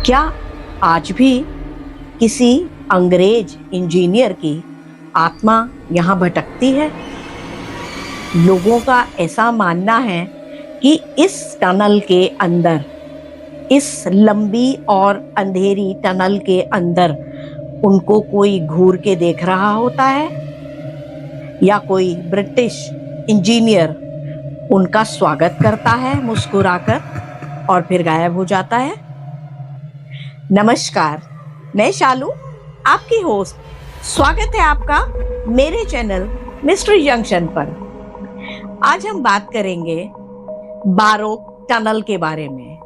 क्या आज भी किसी अंग्रेज इंजीनियर की आत्मा यहाँ भटकती है? लोगों का ऐसा मानना है कि इस टनल के अंदर, इस लंबी और अंधेरी टनल के अंदर उनको कोई घूर के देख रहा होता है या कोई ब्रिटिश इंजीनियर उनका स्वागत करता है मुस्कुराकर और फिर गायब हो जाता है। नमस्कार, मैं शालू, आपकी होस्ट। स्वागत है आपका मेरे चैनल मिस्ट्री जंक्शन पर। आज हम बात करेंगे बारोक टनल के बारे में।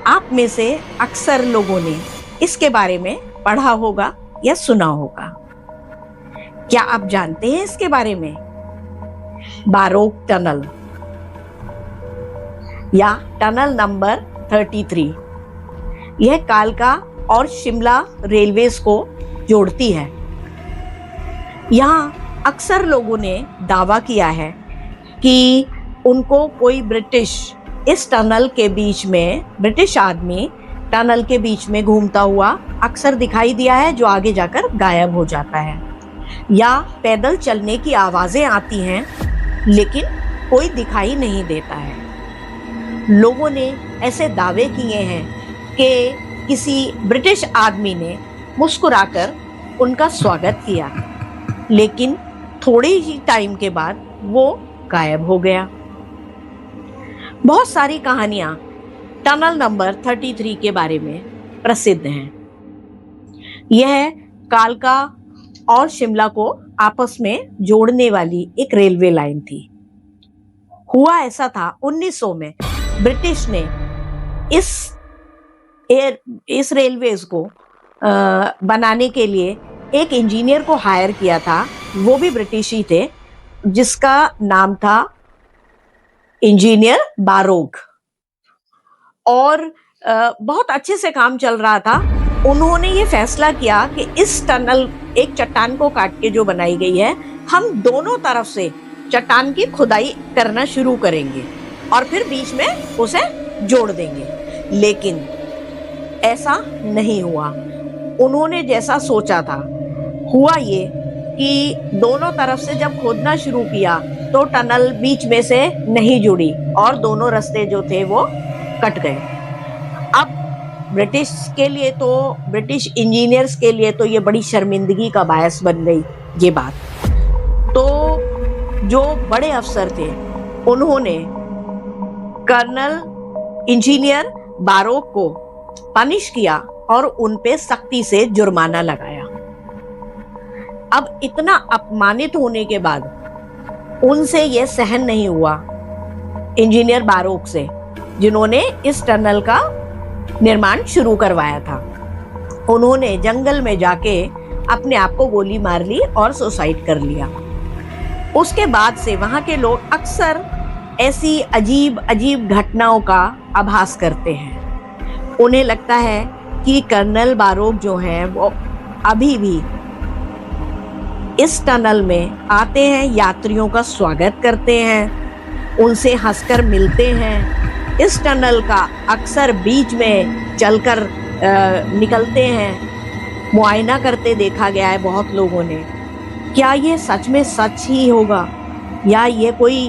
आप में से अक्सर लोगों ने इसके बारे में पढ़ा होगा या सुना होगा। क्या आप जानते हैं इसके बारे में? बारोक टनल या टनल नंबर 33 यह कालका और शिमला रेलवेज को जोड़ती है। यहाँ अक्सर लोगों ने दावा किया है कि उनको कोई इस टनल के बीच में ब्रिटिश आदमी टनल के बीच में घूमता हुआ अक्सर दिखाई दिया है, जो आगे जाकर गायब हो जाता है। या पैदल चलने की आवाजें आती हैं लेकिन कोई दिखाई नहीं देता है। लोगों ने ऐसे दावे किए हैं कि किसी ब्रिटिश आदमी ने मुस्कुराकर उनका स्वागत किया, लेकिन थोड़े ही टाइम के बाद वो गायब हो गया। बहुत सारी कहानियां टनल नंबर 33 के बारे में प्रसिद्ध हैं। यह कालका और शिमला को आपस में जोड़ने वाली एक रेलवे लाइन थी। हुआ ऐसा था, 1900 में ब्रिटिश ने इस रेलवेज को बनाने के लिए एक इंजीनियर को हायर किया था। वो भी ब्रिटिश ही थे, जिसका नाम था इंजीनियर बारोक। और बहुत अच्छे से काम चल रहा था। उन्होंने ये फैसला किया कि इस टनल एक चट्टान को काट के जो बनाई गई है, हम दोनों तरफ से चट्टान की खुदाई करना शुरू करेंगे और फिर बीच में उसे जोड़ देंगे। लेकिन ऐसा नहीं हुआ। उन्होंने जैसा सोचा था, हुआ ये कि दोनों तरफ से जब खोदना शुरू किया तो टनल बीच में से नहीं जुड़ी और दोनों रास्ते जो थे वो कट गए। अब ब्रिटिश इंजीनियर्स के लिए तो ये बड़ी शर्मिंदगी का बायस बन गई ये बात। तो जो बड़े अफसर थे उन्होंने कर्नल इंजीनियर बारोक को पनिश किया और उन पे सख्ती से जुर्माना लगाया। अब इतना अपमानित होने के बाद उनसे यह सहन नहीं हुआ, इंजीनियर बारोक से, जिन्होंने इस टनल का निर्माण शुरू करवाया था। उन्होंने जंगल में जाके अपने आप को गोली मार ली और सुसाइड कर लिया। उसके बाद से वहां के लोग अक्सर ऐसी अजीब अजीब घटनाओं का आभास करते हैं। उन्हें लगता है कि कर्नल बारोक जो हैं वो अभी भी इस टनल में आते हैं, यात्रियों का स्वागत करते हैं, उनसे हंसकर मिलते हैं। इस टनल का अक्सर बीच में चलकर निकलते हैं, मुआयना करते देखा गया है बहुत लोगों ने। क्या ये सच में सच ही होगा या ये कोई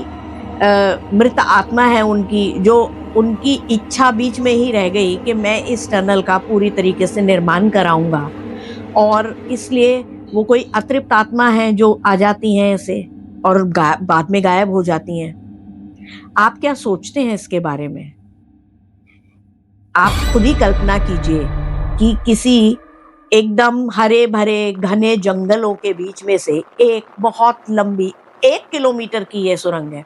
मृत आत्मा है उनकी, जो उनकी इच्छा बीच में ही रह गई कि मैं इस टनल का पूरी तरीके से निर्माण कराऊंगा, और इसलिए वो कोई अतृप्त आत्मा है जो आ जाती हैं ऐसे और बाद में गायब हो जाती हैं। आप क्या सोचते हैं इसके बारे में? आप खुद ही कल्पना कीजिए कि किसी एकदम हरे भरे घने जंगलों के बीच में से एक बहुत लंबी 1 किलोमीटर की ये सुरंग है।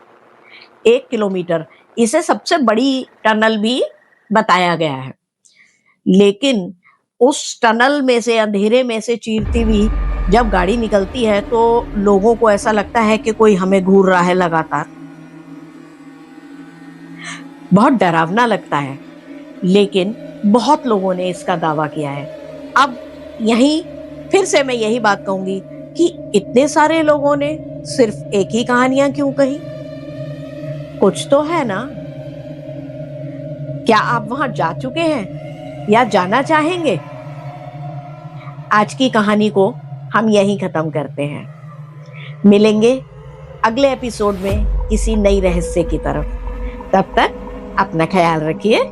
1 किलोमीटर, इसे सबसे बड़ी टनल भी बताया गया है। लेकिन उस टनल में से, अंधेरे में से चीरती हुई जब गाड़ी निकलती है तो लोगों को ऐसा लगता है कि कोई हमें घूर रहा है लगातार। बहुत डरावना लगता है, लेकिन बहुत लोगों ने इसका दावा किया है। अब यहीं फिर से मैं यही बात कहूंगी कि इतने सारे लोगों ने सिर्फ एक ही कहानियां क्यों कही? कुछ तो है ना। क्या आप वहां जा चुके हैं? या जानना चाहेंगे? आज की कहानी को हम यहीं खत्म करते हैं। मिलेंगे अगले एपिसोड में किसी नई रहस्य की तरफ। तब तक अपना ख्याल रखिए।